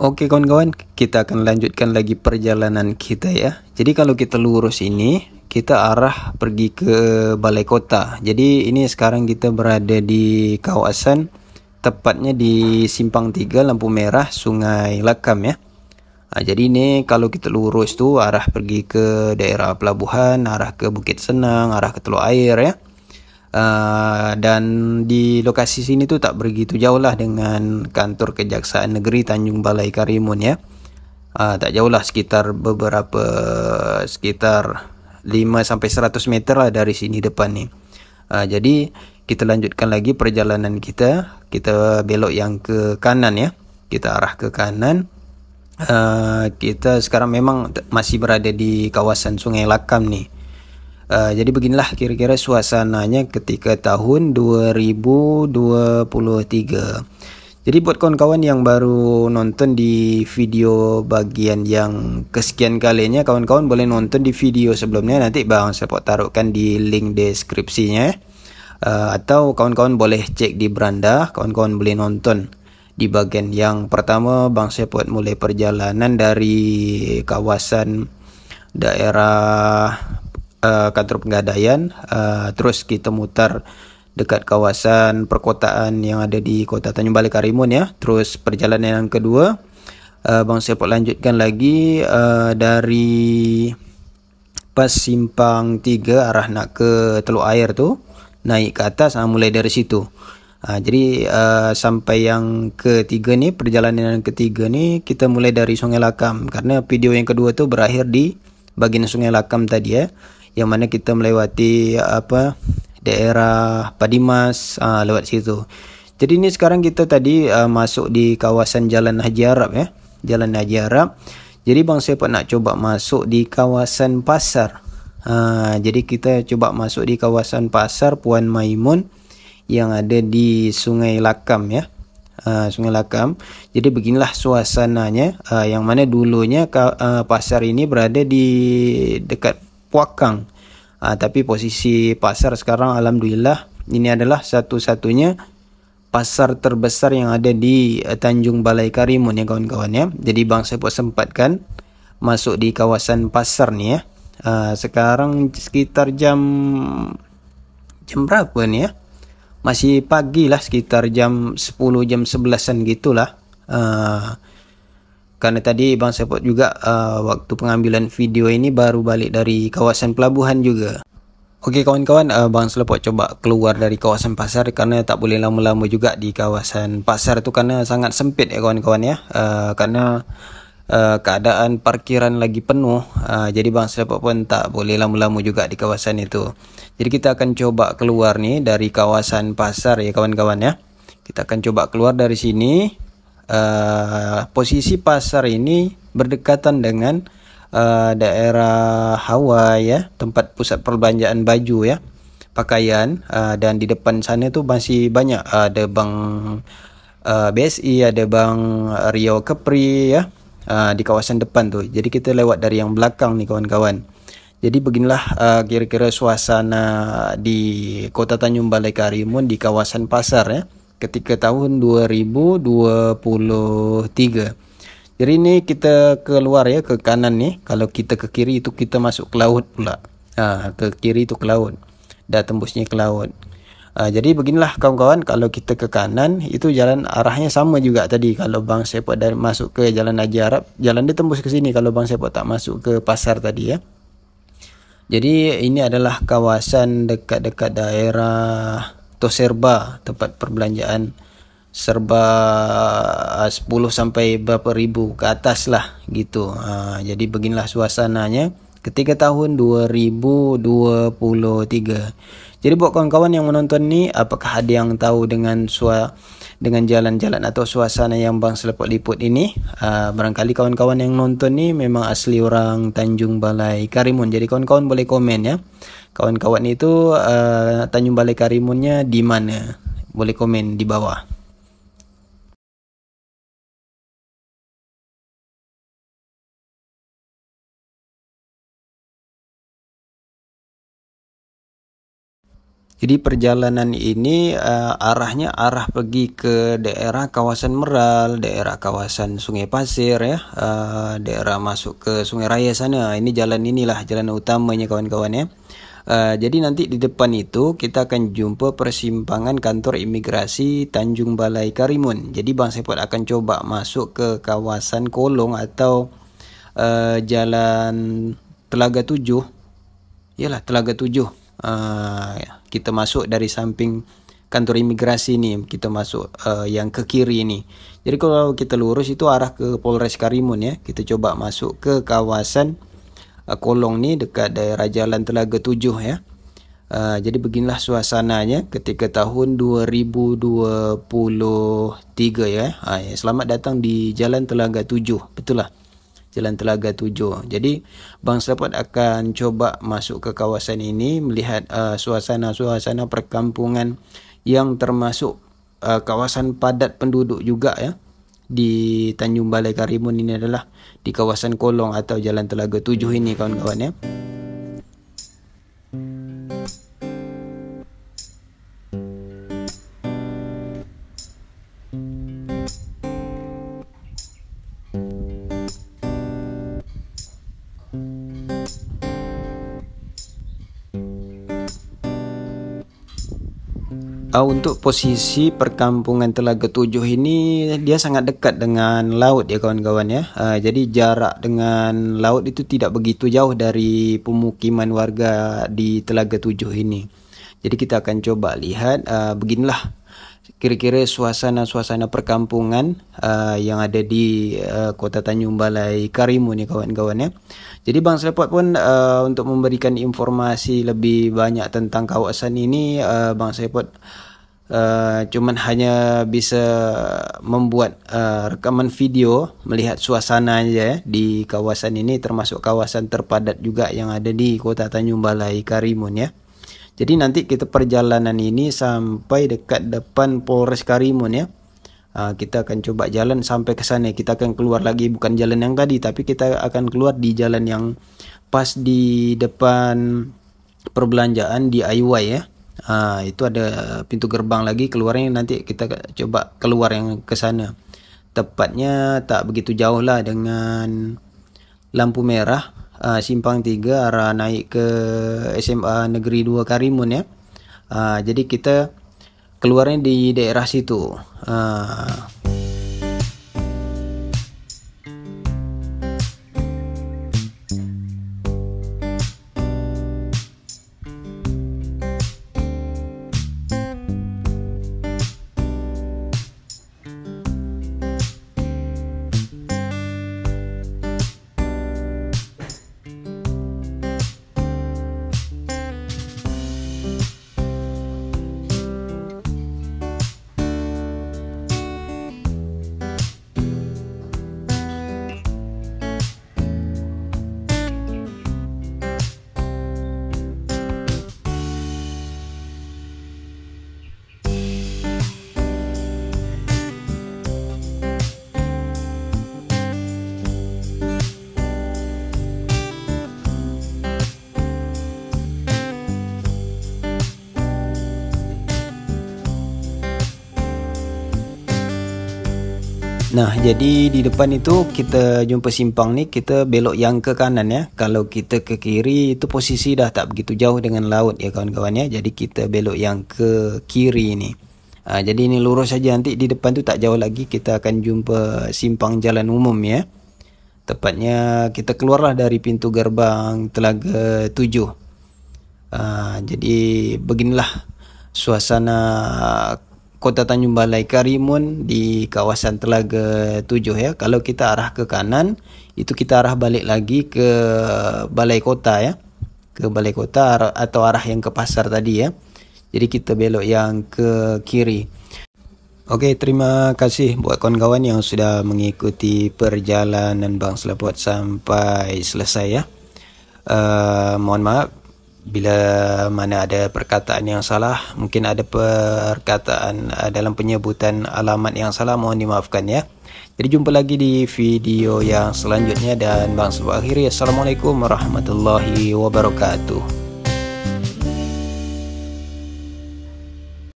Oke kawan-kawan, kita akan lanjutkan lagi perjalanan kita ya. Jadi kalau kita lurus ini, kita arah pergi ke Balai Kota. Jadi ini sekarang kita berada di kawasan, tepatnya di Simpang 3 lampu merah Sungai Lakam ya. Jadi ini kalau kita lurus tuh arah pergi ke daerah pelabuhan, arah ke Bukit Senang, arah ke Teluk Air ya. Dan di lokasi sini tuh tak begitu jauh lah dengan kantor Kejaksaan Negeri Tanjung Balai Karimun ya. Tak jauh lah, sekitar 5 sampai 100 meter lah dari sini depan nih. Jadi kita lanjutkan lagi perjalanan kita. Kita belok yang ke kanan ya. Kita arah ke kanan. Kita sekarang memang masih berada di kawasan Sungai Lakam nih. Jadi beginilah kira-kira suasananya ketika tahun 2023. Jadi buat kawan-kawan yang baru nonton di video bagian yang kesekian kalinya, kawan-kawan boleh nonton di video sebelumnya, nanti Bang Sepot taruhkan di link deskripsinya. Atau kawan-kawan boleh cek di beranda, kawan-kawan boleh nonton di bagian yang pertama. Bang Sepot mulai perjalanan dari kawasan daerah kantor Pegadaian, terus kita mutar dekat kawasan perkotaan yang ada di Kota Tanjung Balai Karimun ya. Terus perjalanan yang kedua, Bang Sepot lanjutkan lagi dari pas Simpang 3 arah nak ke Teluk Air tuh, naik ke atas, mulai dari situ. Jadi sampai yang ketiga nih, perjalanan yang ketiga nih kita mulai dari Sungai Lakam, karena video yang kedua tuh berakhir di bagian Sungai Lakam tadi ya, yang mana kita melewati daerah Padimas, lewat situ. Jadi ini sekarang kita tadi masuk di kawasan Jalan Haji Arab ya, Jalan Haji Arab. Jadi Bang Sepot nak coba masuk di kawasan pasar. Jadi kita coba masuk di kawasan pasar Puan Maimun yang ada di Sungai Lakam ya. Sungai Lakam. Jadi beginilah suasananya, yang mana dulunya pasar ini berada di dekat Puakang. Tapi posisi pasar sekarang alhamdulillah ini adalah satu-satunya pasar terbesar yang ada di Tanjung Balai Karimun ya kawan-kawan ya. Jadi Bang Sepot sempatkan masuk di kawasan pasar nih ya. Sekarang sekitar jam berapa nih ya? Masih pagi lah, sekitar jam 10, jam 11-an gitulah. Karena tadi Bang Sepot juga waktu pengambilan video ini baru balik dari kawasan pelabuhan juga. Oke kawan-kawan, Bang Sepot coba keluar dari kawasan pasar karena tak boleh lama-lama juga di kawasan pasar itu karena sangat sempit ya kawan-kawan ya. Karena keadaan parkiran lagi penuh, jadi Bang Sepot pun tak boleh lama-lama juga di kawasan itu. Jadi kita akan coba keluar nih dari kawasan pasar ya kawan-kawan ya. Kita akan coba keluar dari sini. Posisi pasar ini berdekatan dengan daerah Hawaii ya, tempat pusat perbelanjaan baju ya, pakaian, dan di depan sana tuh masih banyak ada Bank BSI, ada Bank Riau Kepri ya, di kawasan depan tuh. Jadi kita lewat dari yang belakang nih kawan-kawan. Jadi beginilah kira-kira suasana di Kota Tanjung Balai Karimun di kawasan pasar ya ketika tahun 2023. Jadi ini kita keluar ya ke kanan nih. Kalau kita ke kiri itu kita masuk ke laut pula. Ke kiri itu ke laut. Dah tembusnya ke laut. Jadi beginilah kawan-kawan, kalau kita ke kanan itu jalan arahnya sama juga tadi. Kalau Bang Sepot dari masuk ke Jalan Haji Arab, jalan dia tembus ke sini kalau Bang Sepot tak masuk ke pasar tadi ya. Jadi ini adalah kawasan dekat-dekat daerah Toserba, tempat perbelanjaan serba 10 sampai berapa ribu ke atas lah gitu. Jadi beginilah suasananya ketika tahun 2023. Jadi buat kawan-kawan yang menonton ni, apakah ada yang tahu dengan jalan-jalan atau suasana yang Bang Sepot liput ini? Barangkali kawan-kawan yang nonton ni memang asli orang Tanjung Balai Karimun. Jadi kawan-kawan boleh komen ya. Kawan-kawan itu Tanjung Balai Karimunnya di mana? Boleh komen di bawah. Jadi perjalanan ini arahnya pergi ke daerah kawasan Meral, daerah kawasan Sungai Pasir ya, daerah masuk ke Sungai Raya sana. Ini jalan inilah jalan utamanya kawan-kawan ya. Jadi nanti di depan itu kita akan jumpa persimpangan kantor imigrasi Tanjung Balai Karimun. Jadi Bang Sepot akan coba masuk ke kawasan Kolong atau jalan Telaga 7. Yalah, Telaga 7. Kita masuk dari samping kantor imigrasi nih, kita masuk yang ke kiri ini. Jadi kalau kita lurus itu arah ke Polres Karimun ya. Kita coba masuk ke kawasan Kolong nih dekat daerah Jalan Telaga 7 ya. Jadi beginilah suasananya ketika tahun 2023 ya. Selamat datang di Jalan Telaga 7. Betul lah, Jalan Telaga 7. Jadi Bang Sepot akan coba masuk ke kawasan ini, melihat suasana-suasana perkampungan yang termasuk kawasan padat penduduk juga ya. Di Tanjung Balai Karimun ini adalah di kawasan Kolong atau Jalan Telaga 7 ini kawan-kawan ya. Untuk posisi perkampungan Telaga 7 ini dia sangat dekat dengan laut ya kawan-kawan ya. Jadi jarak dengan laut itu tidak begitu jauh dari pemukiman warga di Telaga 7 ini. Jadi kita akan coba lihat beginilah kira-kira suasana perkampungan yang ada di kota Tanjung Balai Karimun ya kawan-kawan ya. Jadi Bang Sepot pun untuk memberikan informasi lebih banyak tentang kawasan ini, Bang Sepot cuman hanya bisa membuat rekaman video melihat suasana aja ya di kawasan ini, termasuk kawasan terpadat juga yang ada di kota Tanjung Balai Karimun ya. Jadi nanti kita perjalanan ini sampai dekat depan Polres Karimun ya. Kita akan coba jalan sampai ke sana. Kita akan keluar lagi, bukan jalan yang tadi, tapi kita akan keluar di jalan yang pas di depan perbelanjaan di IY ya. Itu ada pintu gerbang lagi keluarnya, nanti kita coba keluar yang ke sana. Tepatnya tak begitu jauh lah dengan lampu merah simpang 3 arah naik ke SMA Negeri 2 Karimun ya. Jadi kita keluarnya di daerah situ. Nah, jadi di depan itu kita jumpa simpang nih, kita belok yang ke kanan ya. Kalau kita ke kiri itu posisi dah tak begitu jauh dengan laut ya kawan-kawan ya. Jadi kita belok yang ke kiri ini. Jadi ini lurus saja, nanti di depan tu tak jauh lagi kita akan jumpa simpang jalan umum ya. Tepatnya kita keluarlah dari pintu gerbang Telaga 7. Jadi beginilah suasana Kota Tanjung Balai Karimun di kawasan Telaga 7 ya. Kalau kita arah ke kanan, itu kita arah balik lagi ke Balai Kota ya. Ke Balai Kota atau arah yang ke pasar tadi ya. Jadi kita belok yang ke kiri. Oke, terima kasih buat kawan-kawan yang sudah mengikuti perjalanan Bang Sepot sampai selesai ya. Mohon maaf bila mana ada perkataan yang salah, mungkin ada perkataan dalam penyebutan alamat yang salah, mohon dimaafkan ya. Jadi jumpa lagi di video yang selanjutnya, dan Bang Sepot akhiri, assalamualaikum warahmatullahi wabarakatuh.